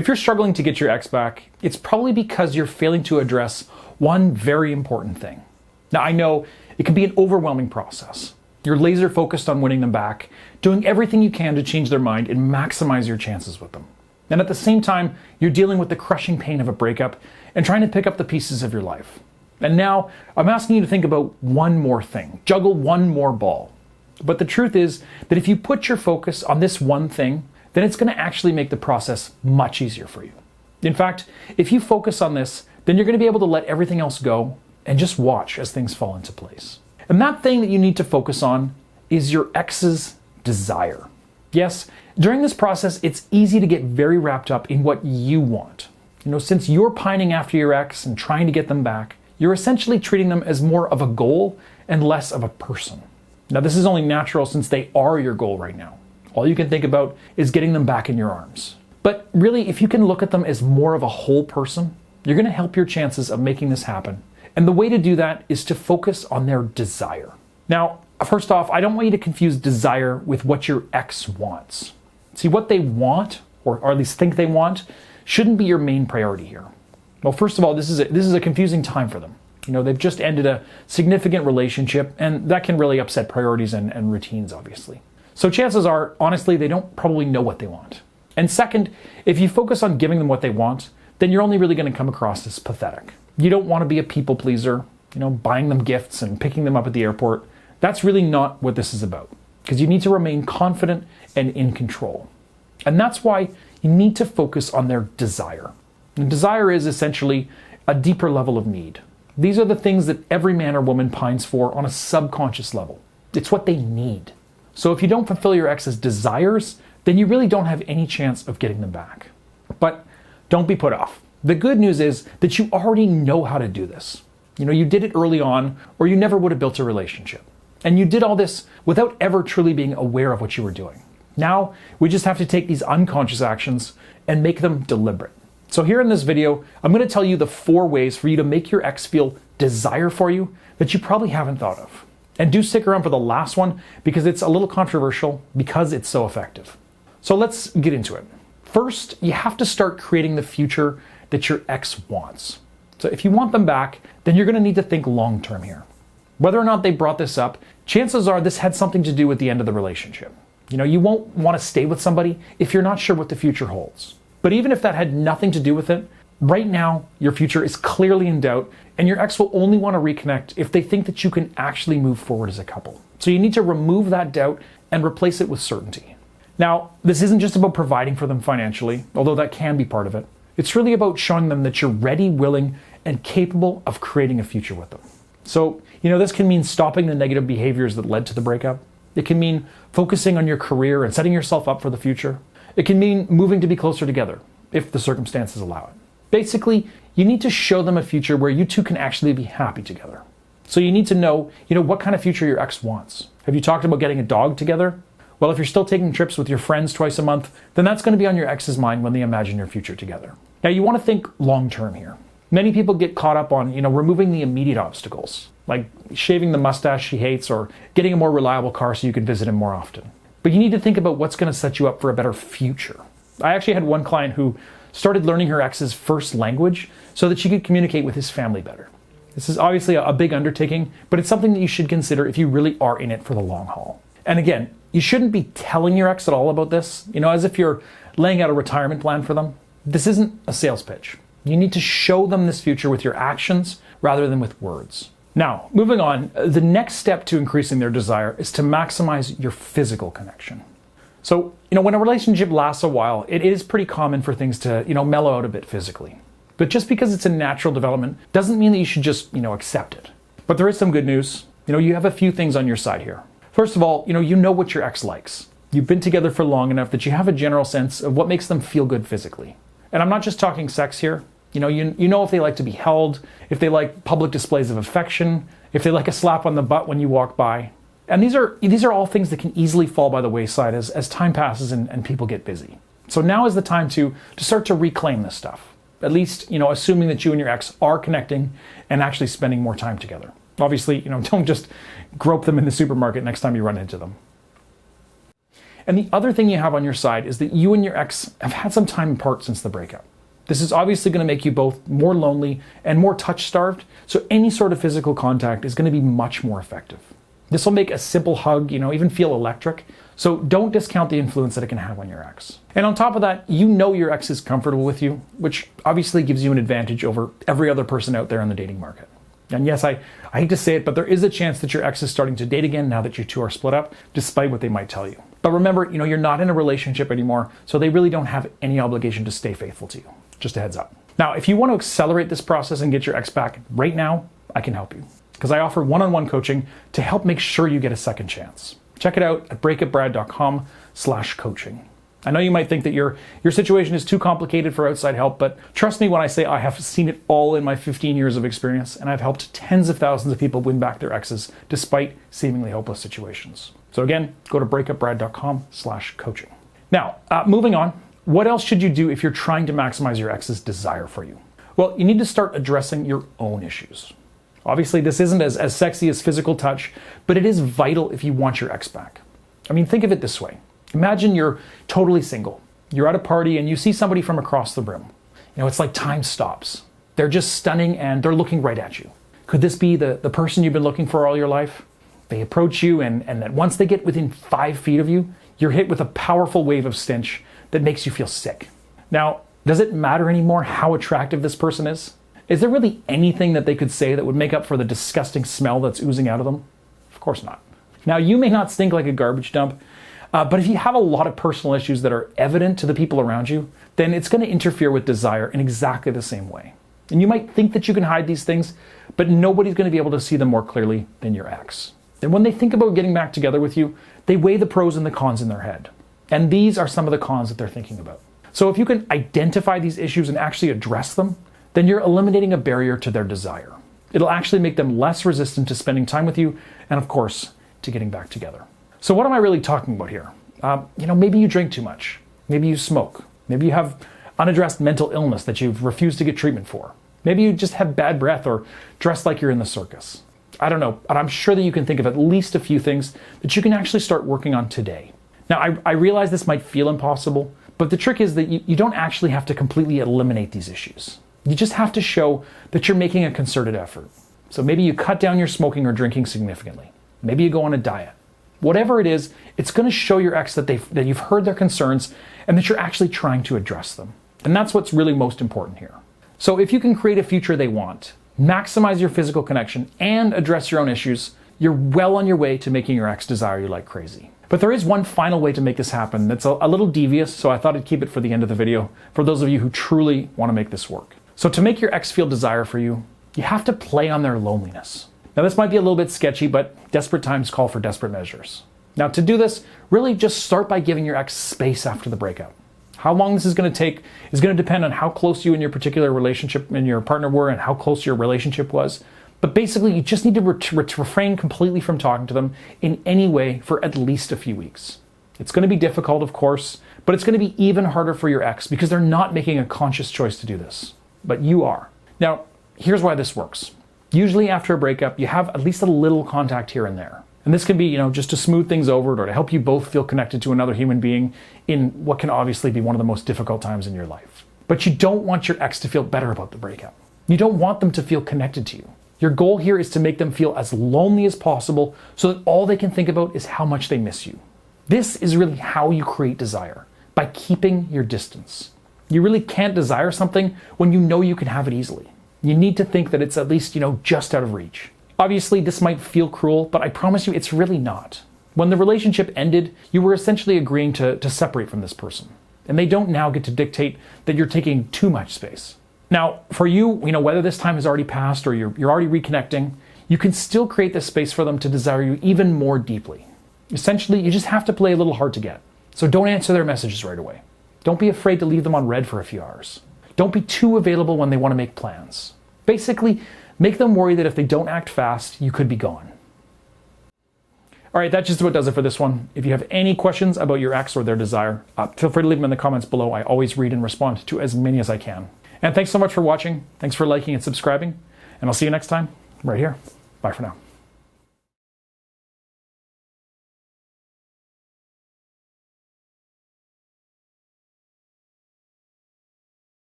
If you're struggling to get your ex back, it's probably because you're failing to address one very important thing. Now, I know it can be an overwhelming process. You're laser focused on winning them back, doing everything you can to change their mind and maximize your chances with them. And at the same time, you're dealing with the crushing pain of a breakup and trying to pick up the pieces of your life. And now, I'm asking you to think about one more thing, juggle one more ball. But the truth is that if you put your focus on this one thing, then it's going to actually make the process much easier for you. In fact, if you focus on this, then you're going to be able to let everything else go and just watch as things fall into place. And that thing that you need to focus on is your ex's desire. Yes, during this process, it's easy to get very wrapped up in what you want. Since you're pining after your ex and trying to get them back, you're essentially treating them as more of a goal and less of a person. Now, this is only natural since they are your goal right now. All you can think about is getting them back in your arms. But really, if you can look at them as more of a whole person, you're going to help your chances of making this happen. And the way to do that is to focus on their desire. Now, first off, I don't want you to confuse desire with what your ex wants. See, what they want, or at least think they want, shouldn't be your main priority here. Well, first of all, this is a confusing time for them. They've just ended a significant relationship, and that can really upset priorities and routines, obviously. So chances are, honestly, they don't probably know what they want. And second, if you focus on giving them what they want, then you're only really going to come across as pathetic. You don't want to be a people pleaser, buying them gifts and picking them up at the airport. That's really not what this is about, because you need to remain confident and in control. And that's why you need to focus on their desire. And desire is essentially a deeper level of need. These are the things that every man or woman pines for on a subconscious level. It's what they need. So if you don't fulfill your ex's desires, then you really don't have any chance of getting them back. But don't be put off. The good news is that you already know how to do this. You did it early on, or you never would have built a relationship. And you did all this without ever truly being aware of what you were doing. Now, we just have to take these unconscious actions and make them deliberate. So here in this video, I'm going to tell you the 4 ways for you to make your ex feel desire for you that you probably haven't thought of. And do stick around for the last one because it's a little controversial because it's so effective. So let's get into it. First, you have to start creating the future that your ex wants. So if you want them back, then you're going to need to think long term here. Whether or not they brought this up, chances are this had something to do with the end of the relationship. You won't want to stay with somebody if you're not sure what the future holds. But even if that had nothing to do with it, right now your future is clearly in doubt, and your ex will only want to reconnect if they think that you can actually move forward as a couple. So you need to remove that doubt and replace it with certainty. Now, this isn't just about providing for them financially, although that can be part of it. It's really about showing them that you're ready, willing, and capable of creating a future with them. So, this can mean stopping the negative behaviors that led to the breakup. It can mean focusing on your career and setting yourself up for the future. It can mean moving to be closer together, if the circumstances allow it. Basically, you need to show them a future where you two can actually be happy together. So you need to know, what kind of future your ex wants. Have you talked about getting a dog together? Well, if you're still taking trips with your friends twice a month, then that's going to be on your ex's mind when they imagine your future together. Now, you want to think long term here. Many people get caught up on, removing the immediate obstacles, like shaving the mustache she hates or getting a more reliable car so you can visit him more often. But you need to think about what's going to set you up for a better future. I actually had one client who started learning her ex's first language so that she could communicate with his family better. This is obviously a big undertaking, but it's something that you should consider if you really are in it for the long haul. And again, you shouldn't be telling your ex at all about this, as if you're laying out a retirement plan for them. This isn't a sales pitch. You need to show them this future with your actions rather than with words. Now, moving on, the next step to increasing their desire is to maximize your physical connection. So, when a relationship lasts a while, it is pretty common for things to, mellow out a bit physically. But just because it's a natural development doesn't mean that you should just, accept it. But there is some good news. You have a few things on your side here. First of all, you know what your ex likes. You've been together for long enough that you have a general sense of what makes them feel good physically. And I'm not just talking sex here. You know if they like to be held, if they like public displays of affection, if they like a slap on the butt when you walk by. And these are all things that can easily fall by the wayside as time passes and people get busy. So now is the time to start to reclaim this stuff. At least, assuming that you and your ex are connecting and actually spending more time together. Obviously, don't just grope them in the supermarket next time you run into them. And the other thing you have on your side is that you and your ex have had some time apart since the breakup. This is obviously going to make you both more lonely and more touch-starved, so any sort of physical contact is going to be much more effective. This will make a simple hug, even feel electric, so don't discount the influence that it can have on your ex. And on top of that, you know your ex is comfortable with you, which obviously gives you an advantage over every other person out there in the dating market. And yes, I hate to say it, but there is a chance that your ex is starting to date again now that you two are split up, despite what they might tell you. But remember, you're not in a relationship anymore, so they really don't have any obligation to stay faithful to you. Just a heads up. Now, if you want to accelerate this process and get your ex back right now, I can help you, because I offer one-on-one coaching to help make sure you get a second chance. Check it out at breakupbrad.com/coaching. I know you might think that your situation is too complicated for outside help, but trust me when I say I have seen it all in my 15 years of experience, and I've helped tens of thousands of people win back their exes despite seemingly hopeless situations. So again, go to breakupbrad.com/coaching. Now, moving on, what else should you do if you're trying to maximize your ex's desire for you? Well, you need to start addressing your own issues. Obviously, this isn't as sexy as physical touch, but it is vital if you want your ex back. I mean, think of it this way. Imagine you're totally single. You're at a party and you see somebody from across the room. It's like time stops. They're just stunning and they're looking right at you. Could this be the person you've been looking for all your life? They approach you and then once they get within 5 feet of you, you're hit with a powerful wave of stench that makes you feel sick. Now, does it matter anymore how attractive this person is? Is there really anything that they could say that would make up for the disgusting smell that's oozing out of them? Of course not. Now, you may not stink like a garbage dump, but if you have a lot of personal issues that are evident to the people around you, then it's going to interfere with desire in exactly the same way. And you might think that you can hide these things, but nobody's going to be able to see them more clearly than your ex. And when they think about getting back together with you, they weigh the pros and the cons in their head. And these are some of the cons that they're thinking about. So if you can identify these issues and actually address them, then you're eliminating a barrier to their desire. It'll actually make them less resistant to spending time with you and, of course, to getting back together. So what am I really talking about here? Maybe you drink too much. Maybe you smoke. Maybe you have unaddressed mental illness that you've refused to get treatment for. Maybe you just have bad breath or dress like you're in the circus. I don't know, but I'm sure that you can think of at least a few things that you can actually start working on today. Now, I realize this might feel impossible, but the trick is that you don't actually have to completely eliminate these issues. You just have to show that you're making a concerted effort. So maybe you cut down your smoking or drinking significantly. Maybe you go on a diet. Whatever it is, it's going to show your ex that you've heard their concerns and that you're actually trying to address them. And that's what's really most important here. So if you can create a future they want, maximize your physical connection, and address your own issues, you're well on your way to making your ex desire you like crazy. But there is one final way to make this happen that's a little devious, so I thought I'd keep it for the end of the video for those of you who truly want to make this work. So to make your ex feel desire for you, you have to play on their loneliness. Now this might be a little bit sketchy, but desperate times call for desperate measures. Now to do this, really just start by giving your ex space after the breakup. How long this is going to take is going to depend on how close you and your particular relationship and your partner were and how close your relationship was. But basically, you just need to refrain completely from talking to them in any way for at least a few weeks. It's going to be difficult, of course, but it's going to be even harder for your ex because they're not making a conscious choice to do this. But you are. Now, here's why this works. Usually after a breakup, you have at least a little contact here and there. And this can be, just to smooth things over or to help you both feel connected to another human being in what can obviously be one of the most difficult times in your life. But you don't want your ex to feel better about the breakup. You don't want them to feel connected to you. Your goal here is to make them feel as lonely as possible so that all they can think about is how much they miss you. This is really how you create desire, by keeping your distance. You really can't desire something when you know you can have it easily. You need to think that it's at least, just out of reach. Obviously, this might feel cruel, but I promise you it's really not. When the relationship ended, you were essentially agreeing to separate from this person. And they don't now get to dictate that you're taking too much space. Now, for you, whether this time has already passed or you're already reconnecting, you can still create this space for them to desire you even more deeply. Essentially, you just have to play a little hard to get. So don't answer their messages right away. Don't be afraid to leave them on red for a few hours. Don't be too available when they want to make plans. Basically, make them worry that if they don't act fast, you could be gone. All right, that just about does it for this one. If you have any questions about your ex or their desire, feel free to leave them in the comments below. I always read and respond to as many as I can. And thanks so much for watching. Thanks for liking and subscribing. And I'll see you next time right here. Bye for now.